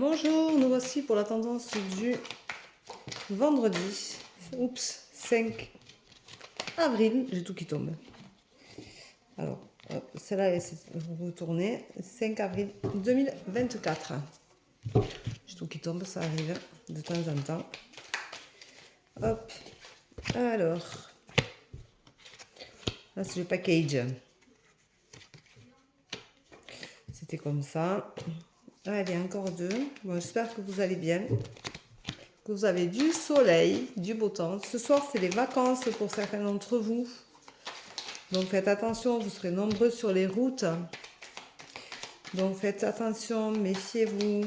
Bonjour, nous voici pour la tendance du vendredi, 5 avril, j'ai tout qui tombe. Alors, celle-là, vous retournez, 5 avril 2024. J'ai tout qui tombe, ça arrive de temps en temps. Hop, alors, là c'est le package. C'était comme ça. Allez, encore deux. Bon, j'espère que vous allez bien. Que vous avez du soleil, du beau temps. Ce soir, c'est les vacances pour certains d'entre vous. Donc, faites attention, vous serez nombreux sur les routes. Donc, faites attention, méfiez-vous.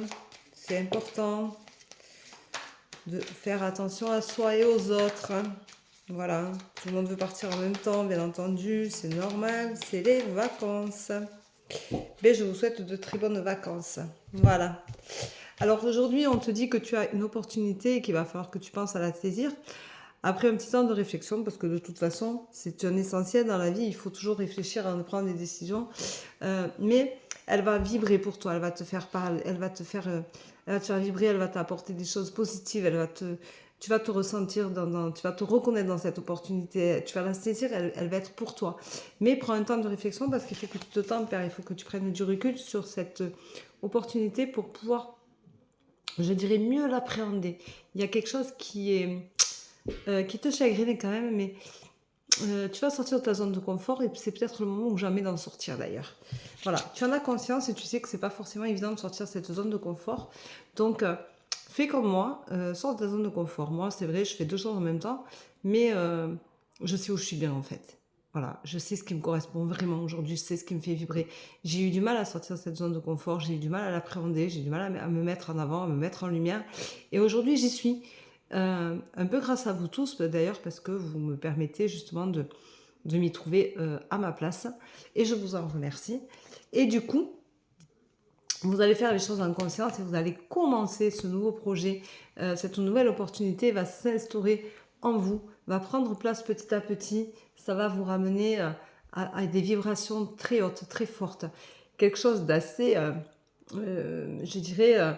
C'est important de faire attention à soi et aux autres. Voilà, tout le monde veut partir en même temps, bien entendu. C'est normal, c'est les vacances. Mais je vous souhaite de très bonnes vacances. Voilà. Alors aujourd'hui, on te dit que tu as une opportunité et qu'il va falloir que tu penses à la saisir. Après un petit temps de réflexion, parce que de toute façon, c'est un essentiel dans la vie, il faut toujours réfléchir avant de prendre des décisions. Mais elle va vibrer pour toi, elle va te faire parler, elle va te faire vibrer, elle va t'apporter des choses positives, tu vas te ressentir, tu vas te reconnaître dans cette opportunité, tu vas la saisir, elle va être pour toi. Mais prends un temps de réflexion parce qu'il faut que tu te tempères, il faut que tu prennes du recul sur cette opportunité pour pouvoir, je dirais, mieux l'appréhender. Il y a quelque chose qui te chagrine quand même, mais tu vas sortir de ta zone de confort et c'est peut-être le moment ou jamais d'en sortir d'ailleurs. Voilà, tu en as conscience et tu sais que c'est pas forcément évident de sortir de cette zone de confort. Donc, fais comme moi, sors de ta zone de confort. Moi, c'est vrai, je fais deux choses en même temps, mais je sais où je suis bien en fait. Voilà, je sais ce qui me correspond vraiment aujourd'hui, je sais ce qui me fait vibrer. J'ai eu du mal à sortir de cette zone de confort, j'ai eu du mal à l'appréhender, j'ai eu du mal à me mettre en avant, à me mettre en lumière. Et aujourd'hui, j'y suis. Un peu grâce à vous tous d'ailleurs, parce que vous me permettez justement de m'y trouver à ma place. Et je vous en remercie. Et du coup, vous allez faire les choses en conscience et vous allez commencer ce nouveau projet. Cette nouvelle opportunité va s'instaurer en vous, va prendre place petit à petit. Ça va vous ramener à des vibrations très hautes, très fortes. Quelque chose d'assez, je dirais,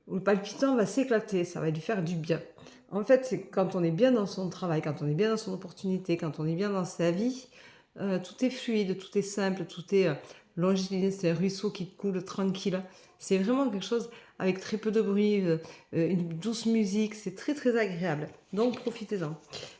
où le palpitant va s'éclater. Ça va lui faire du bien. En fait, c'est quand on est bien dans son travail, quand on est bien dans son opportunité, quand on est bien dans sa vie, tout est fluide, tout est simple, tout est longiligne, c'est un ruisseau qui coule tranquille. C'est vraiment quelque chose avec très peu de bruit, une douce musique, c'est très très agréable. Donc profitez-en.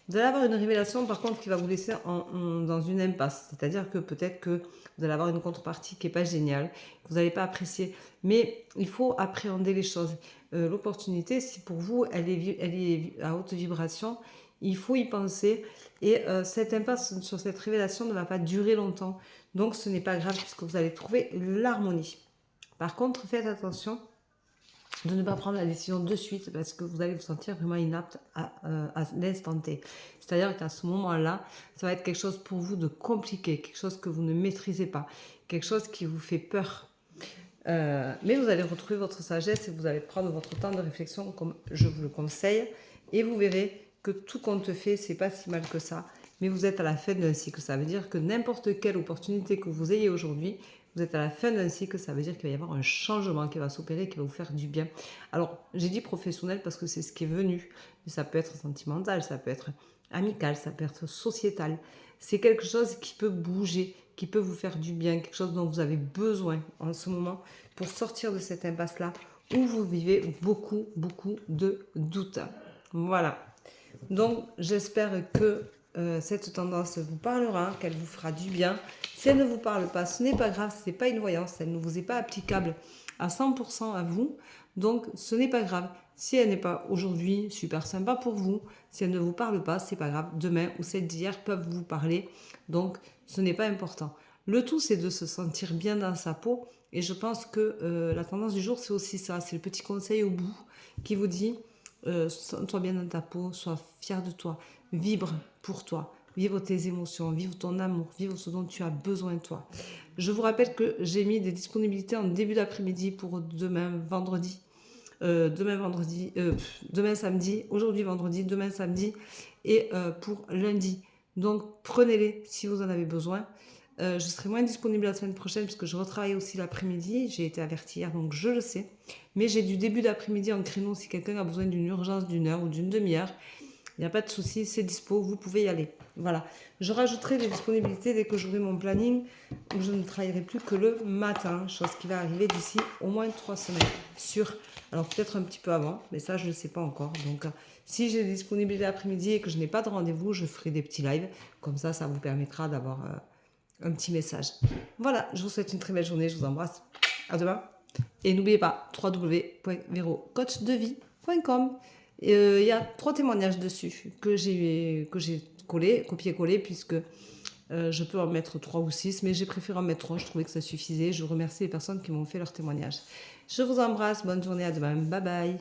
Vous allez avoir une révélation par contre qui va vous laisser dans une impasse. C'est-à-dire que peut-être que vous allez avoir une contrepartie qui n'est pas géniale, que vous n'allez pas apprécier. Mais il faut appréhender les choses. L'opportunité, si pour vous, elle est à haute vibration, il faut y penser. Et cette impasse sur cette révélation ne va pas durer longtemps. Donc ce n'est pas grave puisque vous allez trouver l'harmonie. Par contre, faites attention de ne pas prendre la décision de suite parce que vous allez vous sentir vraiment inapte à l'instant T. C'est-à-dire qu'à ce moment-là, ça va être quelque chose pour vous de compliqué, quelque chose que vous ne maîtrisez pas, quelque chose qui vous fait peur. Mais vous allez retrouver votre sagesse et vous allez prendre votre temps de réflexion comme je vous le conseille et vous verrez que tout compte fait, c'est pas si mal que ça, mais vous êtes à la fin d'un cycle. Ça veut dire que n'importe quelle opportunité que vous ayez aujourd'hui, vous êtes à la fin d'un cycle, ça veut dire qu'il va y avoir un changement qui va s'opérer, qui va vous faire du bien. Alors, j'ai dit professionnel parce que c'est ce qui est venu, mais ça peut être sentimental, ça peut être amical, ça peut être sociétal. C'est quelque chose qui peut bouger, qui peut vous faire du bien, quelque chose dont vous avez besoin en ce moment pour sortir de cette impasse-là où vous vivez beaucoup, beaucoup de doutes. Voilà. Donc, j'espère que cette tendance vous parlera, qu'elle vous fera du bien. Si elle ne vous parle pas, ce n'est pas grave, ce n'est pas une voyance, elle ne vous est pas applicable à 100% à vous. Donc, ce n'est pas grave. Si elle n'est pas aujourd'hui super sympa pour vous, si elle ne vous parle pas, c'est pas grave. Demain ou celles d'hier peuvent vous parler. Donc, ce n'est pas important. Le tout, c'est de se sentir bien dans sa peau. Et je pense que la tendance du jour, c'est aussi ça. C'est le petit conseil au bout qui vous dit sens-toi bien dans ta peau, sois fier de toi, vibre pour toi, vibre tes émotions, vibre ton amour, vibre ce dont tu as besoin de toi. Je vous rappelle que j'ai mis des disponibilités en début d'après-midi pour demain vendredi. Demain samedi, aujourd'hui vendredi, demain samedi et pour lundi. Donc prenez-les si vous en avez besoin. Je serai moins disponible la semaine prochaine parce que je retravaille aussi l'après-midi. J'ai été avertie hier, donc je le sais. Mais j'ai du début d'après-midi en créneau si quelqu'un a besoin d'une urgence d'une heure ou d'une demi-heure. Il n'y a pas de souci, c'est dispo, vous pouvez y aller. Voilà. Je rajouterai des disponibilités dès que j'aurai mon planning où je ne travaillerai plus que le matin, chose qui va arriver d'ici au moins 3 semaines. Sûr. Alors peut-être un petit peu avant, mais ça je ne sais pas encore. Donc si j'ai des disponibilités l'après-midi et que je n'ai pas de rendez-vous, je ferai des petits lives. Comme ça vous permettra d'avoir un petit message. Voilà, je vous souhaite une très belle journée, je vous embrasse. À demain. Et n'oubliez pas, www.verocoachdevie.com. Il y a 3 témoignages dessus que j'ai copié-collé, puisque je peux en mettre 3 ou 6, mais j'ai préféré en mettre 3, je trouvais que ça suffisait. Je remercie les personnes qui m'ont fait leur témoignage. Je vous embrasse, bonne journée, à demain, bye bye.